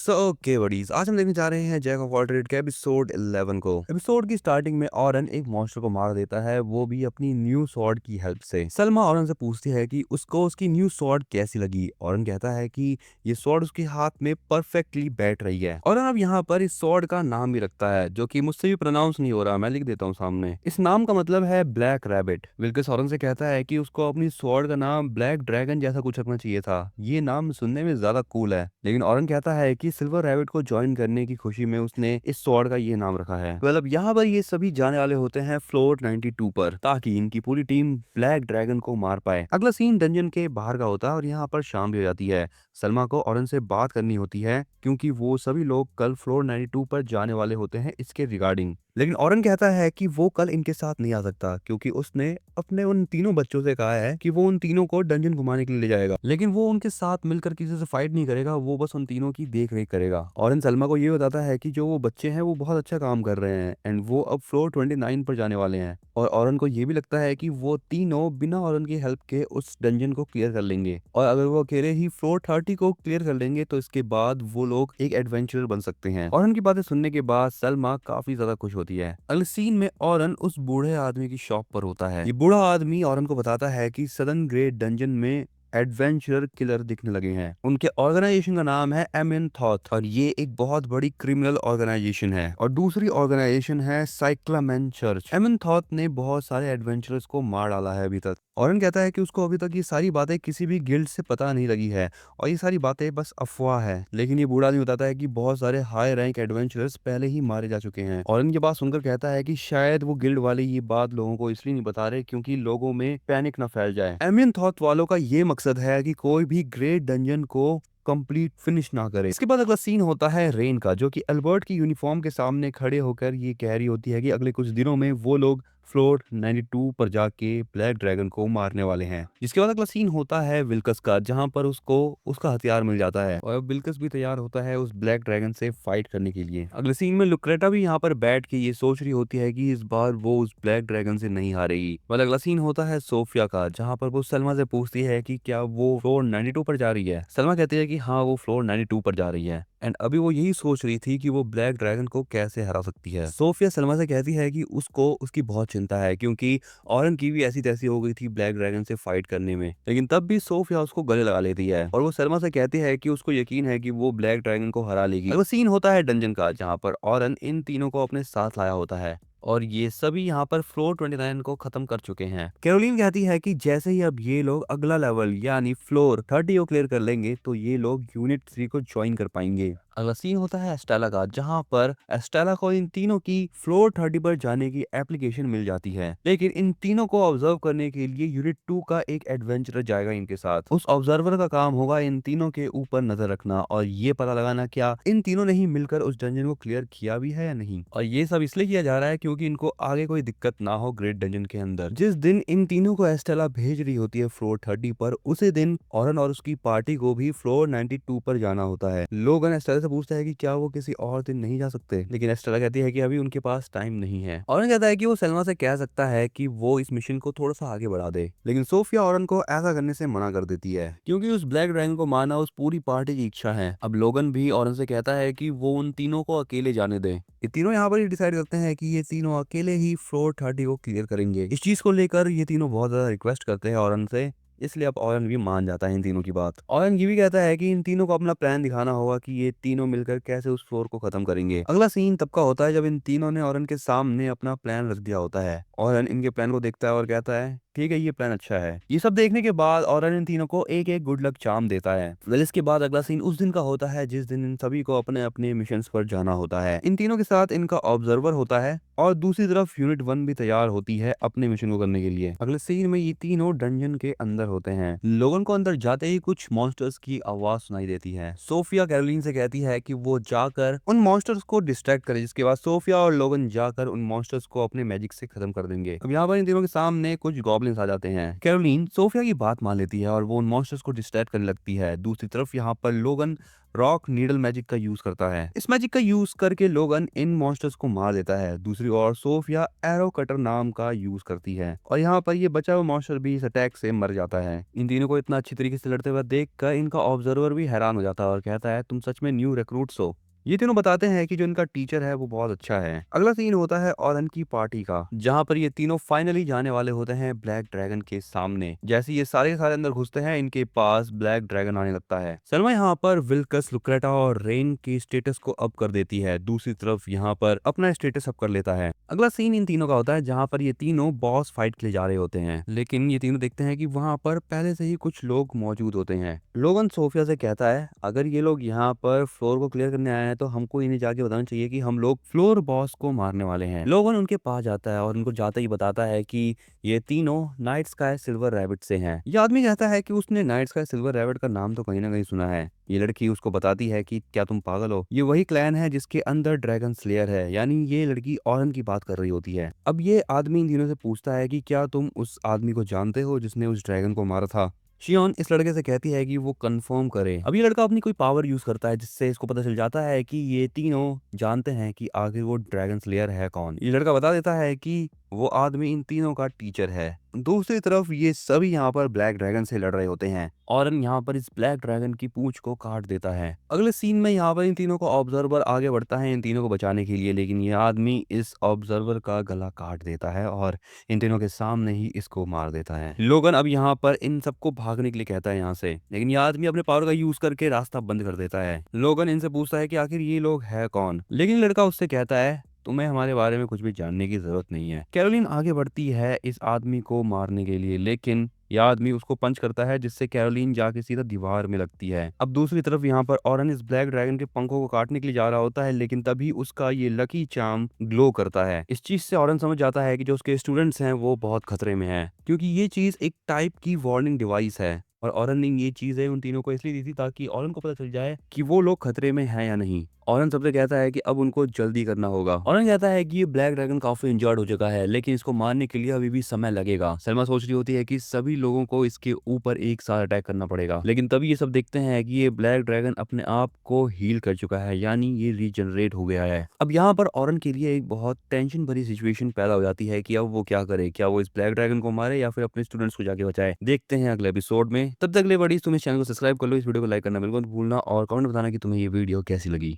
Okay buddies, आज हम देखने जा रहे हैं जैक ऑफ ऑल ट्रेड के एपिसोड 11 को। एपिसोड की स्टार्टिंग में ऑरन एक मॉन्स्टर को मार देता है, वो भी अपनी न्यू स्वॉर्ड की हेल्प से। सलमा ऑरन से पूछती है कि उसको उसकी न्यू स्वॉर्ड कैसी लगी। ऑरन कहता है कि ये स्वॉर्ड उसके हाथ में परफेक्टली बैठ रही है। ऑरन अब यहाँ पर इस स्वॉर्ड का नाम भी रखता है, जो कि मुझसे भी प्रोनाउंस नहीं हो रहा, मैं लिख देता हूँ सामने। इस नाम का मतलब है ब्लैक रैबिट। विल्कस ऑरन से कहता है कि उसको अपनी स्वॉर्ड का नाम ब्लैक ड्रैगन जैसा कुछ रखना चाहिए था, ये नाम सुनने में ज्यादा कूल है। लेकिन ऑरन कहता है कि सिल्वर रैबिट को ज्वाइन करने की खुशी में उसने इस स्वॉर्ड का ये नाम रखा है। मतलब यहाँ पर ये सभी जाने वाले होते हैं फ्लोर 92 पर, ताकि इनकी पूरी टीम ब्लैक ड्रैगन को मार पाए। अगला सीन डंजन के बाहर का होता है और यहाँ पर शाम भी हो जाती है। सलमा को ऑरन से बात करनी होती है, क्योंकि वो सभी लोग कल फ्लोर 92 पर जाने वाले होते हैं इसके रिगार्डिंग। लेकिन ऑरन कहता है कि वो कल इनके साथ नहीं आ सकता, क्योंकि उसने अपने उन तीनों बच्चों से कहा है कि वो उन तीनों को डंजन घुमाने के लिए ले जाएगा, लेकिन वो उनके साथ मिलकर किसी से फाइट नहीं करेगा, वो बस उन तीनों की देख रेख करेगा। ऑरन सलमा को ये बताता है कि जो वो बच्चे हैं वो बहुत अच्छा काम कर रहे हैं एंड वो अब फ्लोर 29 पर जाने वाले हैं। और ऑरन को ये भी लगता है कि वो तीनों बिना ऑरन की हेल्प के उस डंजन को क्लियर कर लेंगे, और अगर वो अकेले ही फ्लोर 30 को क्लियर कर लेंगे तो इसके बाद वो लोग एक एडवेंचरर बन सकते हैं। ऑरन की बातें सुनने के बाद सलमा काफी ज्यादा खुश होती है। अगले सीन में ऑरन उस बूढ़े आदमी की शॉप पर होता है। ये बूढ़ा आदमी ऑरन को बताता है कि सदर्न ग्रेट डंजन में एडवेंचरर किलर दिखने लगे हैं। उनके ऑर्गेनाइजेशन का नाम है एमिन थॉथ, और ये एक बहुत बड़ी क्रिमिनल ऑर्गेनाइजेशन है। और दूसरी ऑर्गेनाइजेशन है साइक्लामेन चर्च। एमिन थॉथ ने बहुत सारे एडवेंचरर्स को मार डाला है अभी तक। ऑरन कहता है कि उसको अभी तक ये सारी बातें किसी भी गिल्ड से पता नहीं लगी है, और ये सारी बातें बस अफवाह है। लेकिन ये बूढ़ा आदमी बताता है कि बहुत सारे हाई रैंक एडवेंचरर्स पहले ही मारे जा चुके हैं। ऑरन ये बात सुनकर कहता है कि शायद वो गिल्ड वाले ये बात लोगों को इसलिए नहीं बता रहे क्योंकि लोगों में पैनिक ना फैल जाए। एमिन थॉथ वालों का ये मकसद है कि कोई भी ग्रेट डंजन को कंप्लीट फिनिश ना करे। इसके बाद अगला सीन होता है रेन का, जो कि अल्बर्ट की यूनिफॉर्म के सामने खड़े होकर ये कह रही होती है कि अगले कुछ दिनों में वो लोग फ्लोर 92 पर जाके ब्लैक ड्रैगन को मारने वाले हैं। जिसके बाद अगला सीन होता है विल्कस का, जहां पर उसको उसका हथियार मिल जाता है, और विल्कस भी तैयार होता है उस ब्लैक ड्रैगन से फाइट करने के लिए। अगले सीन में लुक्रेटा भी यहाँ पर बैठ के ये सोच रही होती है कि इस बार वो उस ब्लैक ड्रैगन से नहीं हारेगी। मतलब अगला सीन होता है सोफिया का, जहाँ पर वो सलमा से पूछती है कि क्या वो फ्लोर 92 पर जा रही है। सलमा कहती है कि हाँ, वो फ्लोर 92 पर जा रही है, एंड अभी वो यही सोच रही थी कि वो ब्लैक ड्रैगन को कैसे हरा सकती है। सोफिया सलमा से कहती है कि उसको उसकी बहुत चिंता है, क्योंकि ऑरन की भी ऐसी तैसी हो गई थी ब्लैक ड्रैगन से फाइट करने में, लेकिन तब भी सोफिया उसको गले लगा लेती है। और वो सलमा से कहती है कि उसको यकीन है कि वो ब्लैक ड्रैगन को हरा लेगी। अगला सीन होता है डंजन का, जहाँ पर ऑरन इन तीनों को अपने साथ लाया होता है, और ये सभी यहाँ पर फ्लोर 29 को खत्म कर चुके हैं। कैरोलिन कहती है कि जैसे ही अब ये लोग अगला लेवल यानी फ्लोर 30 को क्लियर कर लेंगे तो ये लोग यूनिट 3 को ज्वाइन कर पाएंगे। अगला सीन होता है एस्टेला का, जहां पर एस्टेला को इन तीनों की फ्लोर 30 पर जाने की एप्लीकेशन मिल जाती है, लेकिन इन तीनों को ऑब्जर्व करने के लिए यूनिट 2 का एक एडवेंचरर जाएगा इनके साथ। उस ऑब्जर्वर का काम होगा इन तीनों के ऊपर नजर रखना और ये पता लगाना क्या इन तीनों ने ही मिलकर उस डंजन को क्लियर किया भी है या नहीं। और ये सब इसलिए किया जा रहा है क्योंकि इनको आगे कोई दिक्कत ना हो ग्रेट डंजन के अंदर। जिस दिन इन तीनों को एस्टेला भेज रही होती है फ्लोर 30 पर, उसी दिन ऑरन और उसकी पार्टी को भी फ्लोर 92 पर जाना होता है। लोगन एस्टेला से पूछता है कि क्या वो किसी और दिन नहीं जा सकते, लेकिन एस्टेला कहती है कि अभी उनके पास टाइम नहीं है। ऑरन कहता है कि वो सलमा से कह सकता है कि वो इस मिशन को थोड़ा सा आगे बढ़ा दे, लेकिन सोफिया ऑरन को ऐसा करने से मना कर देती है, क्योंकि उस ब्लैक ड्रैगन को मारना उस पूरी पार्टी की इच्छा है। अब लोगन भी ऑरन से कहता है कि वो उन तीनों को अकेले जाने दे। ये तीनों यहाँ पर डिसाइड करते हैं कि ये तीनों अकेले ही फ्लोर 30 को क्लियर करेंगे। इस चीज को लेकर ये तीनों बहुत ज्यादा रिक्वेस्ट करते हैं ऑरन से, इसलिए अब ऑरन भी मान जाता है इन तीनों की बात। ऑरन ये भी कहता है कि इन तीनों को अपना प्लान दिखाना होगा कि ये तीनों मिलकर कैसे उस फ्लोर को खत्म करेंगे। अगला सीन तब का होता है जब इन तीनों ने ऑरन के सामने अपना प्लान रख दिया होता है। ऑरन इनके प्लान को देखता है और कहता है ठीक है, ये प्लान अच्छा है। ये सब देखने के बाद ऑरन इन तीनों को एक एक गुड लक चार्म देता है। वेल, इसके बाद अगला सीन उस दिन का होता है जिस दिन इन सभी को अपने अपने मिशन पर जाना होता है। इन तीनों के साथ इनका ऑब्जर्वर होता है, और दूसरी तरफ यूनिट 1 भी तैयार होती है अपने मिशन को करने के लिए। अगले सीन में ये तीनों डंजन के अंदर होते हैं। लोगों को अंदर जाते ही कुछ मॉन्स्टर्स की आवाज सुनाई देती है। सोफिया कैरोलिन से कहती है कि वो जाकर उन मॉन्स्टर्स को डिस्ट्रैक्ट करे, जिसके बाद सोफिया और लोगन जाकर उन मॉन्स्टर्स को अपने मैजिक से खत्म कर देंगे। अब यहाँ पर इन तीनों के सामने कुछ गॉब्लिन गॉब्लिन्स आ जाते हैं। कैरोलिन सोफिया की बात मान लेती है और वो उन मॉन्स्टर्स को डिस्ट्रैक्ट करने लगती है। दूसरी तरफ यहाँ पर लोगन रॉक नीडल मैजिक का यूज करता है। इस मैजिक का यूज करके लोगन इन मॉन्स्टर्स को मार देता है। दूसरी ओर सोफिया एरो कटर नाम का यूज करती है और यहाँ पर ये बचा हुआ मॉन्स्टर भी इस अटैक से मर जाता है। इन तीनों को इतना अच्छी तरीके से लड़ते हुए देखकर इनका ऑब्जर्वर भी हैरान हो जाता है और कहता है तुम सच में न्यू रिक्रूट्स हो। ये तीनों बताते हैं कि जो इनका टीचर है वो बहुत अच्छा है। अगला सीन होता है ऑरन की पार्टी का, जहाँ पर ये तीनों फाइनली जाने वाले होते हैं ब्लैक ड्रैगन के सामने। जैसे ये सारे के सारे अंदर घुसते हैं, इनके पास ब्लैक ड्रैगन आने लगता है। सलमा यहाँ पर विल्कस, लुक्रेटा और रेन के स्टेटस को अप कर देती है। दूसरी तरफ यहाँ पर अपना स्टेटस अप कर लेता है। अगला सीन इन तीनों का होता है जहाँ पर ये तीनों बॉस फाइट के लिए जा रहे होते हैं, लेकिन ये तीनों देखते हैं कि वहाँ पर पहले से ही कुछ लोग मौजूद होते हैं। लोगन सोफिया से कहता है अगर ये लोग यहाँ पर फ्लोर को क्लियर करने आए हैं तो हमको इन्हें जाके बताना चाहिए कि हम लोग फ्लोर बॉस को मारने वाले हैं। लोगन उनके पास जाता है और उनको जाते ही बताता है कि ये तीनों नाइट स्काई सिल्वर रैबिट से हैं। ये आदमी कहता है कि उसने नाइट स्काई सिल्वर रैबिट का नाम तो कहीं ना कहीं सुना है। ये लड़की उसको बताती है कि क्या तुम पागल हो, ये वही क्लैन है जिसके अंदर ड्रैगन स्लेयर है। यानी ये लड़की ऑरन की बात कर रही होती है। अब ये आदमी इन तीनों से पूछता है कि क्या तुम उस आदमी को जानते हो जिसने उस ड्रैगन को मारा था। शियोन इस लड़के से कहती है कि वो कंफर्म करे। अब ये लड़का अपनी कोई पावर यूज करता है जिससे इसको पता चल जाता है कि ये तीनों जानते हैं कि आखिर वो ड्रैगन स्लेयर है कौन। ये लड़का बता देता है कि वो आदमी इन तीनों का टीचर है। दूसरी तरफ ये सभी यहाँ पर ब्लैक ड्रैगन से लड़ रहे होते हैं। ऑरन यहाँ पर इस ब्लैक ड्रैगन की पूंछ को काट देता है। अगले सीन में यहाँ पर इन तीनों को ऑब्जर्वर आगे बढ़ता है इन तीनों को बचाने के लिए, लेकिन ये आदमी इस ऑब्जर्वर का गला काट देता है और इन तीनों के सामने ही इसको मार देता है। लोगन अब यहाँ पर इन सबको भागने के लिए कहता है यहाँ से, लेकिन ये आदमी अपने पावर का यूज करके रास्ता बंद कर देता है। लोगन इनसे पूछता है कि आखिर ये लोग है कौन, लेकिन लड़का उससे कहता है तुम्हें हमारे बारे में कुछ भी जानने की जरूरत नहीं है। कैरोलिन आगे बढ़ती है इस आदमी को मारने के लिए, लेकिन यह आदमी उसको पंच करता है जिससे कैरोलिन जाके सीधा दीवार में लगती है। अब दूसरी तरफ यहाँ पर ऑरन इस ब्लैक ड्रैगन के पंखों को काटने के लिए जा रहा होता है, लेकिन तभी उसका ये लकी चार्म ग्लो करता है। इस चीज से ऑरन समझ जाता है कि जो उसके स्टूडेंट्स हैं वो बहुत खतरे में हैं, क्योंकि ये चीज एक टाइप की वार्निंग डिवाइस है और ऑरन ने ये चीजें उन तीनों को इसलिए दी थी ताकि ऑरन को पता चल जाए कि वो लोग खतरे में हैं या नहीं। ऑरन सबसे कहता है कि अब उनको जल्दी करना होगा। ऑरन कहता है कि ये ब्लैक ड्रैगन काफी इंजर्ड हो चुका है, लेकिन इसको मारने के लिए अभी भी समय लगेगा। सलमा सोच रही होती है कि सभी लोगों को इसके ऊपर एक साथ अटैक करना पड़ेगा, लेकिन तभी ये सब देखते हैं कि ये ब्लैक ड्रैगन अपने आप को हील कर चुका है, यानी ये रीजनरेट हो गया है। अब यहाँ पर ऑरन के लिए एक बहुत टेंशन भरी सिचुएशन पैदा हो जाती है कि अब वो क्या करे, क्या वो इस ब्लैक ड्रैगन को मारे या फिर अपने स्टूडेंट्स को जाके बचाए। देखते हैं अगले एपिसोड में। तब तक ले बड़ी तुम इस चैनल को सब्सक्राइब कर लो, इस वीडियो को लाइक करना बिल्कुल मत भूलना और कमेंट बताना कि तुम्हें ये वीडियो कैसी लगी।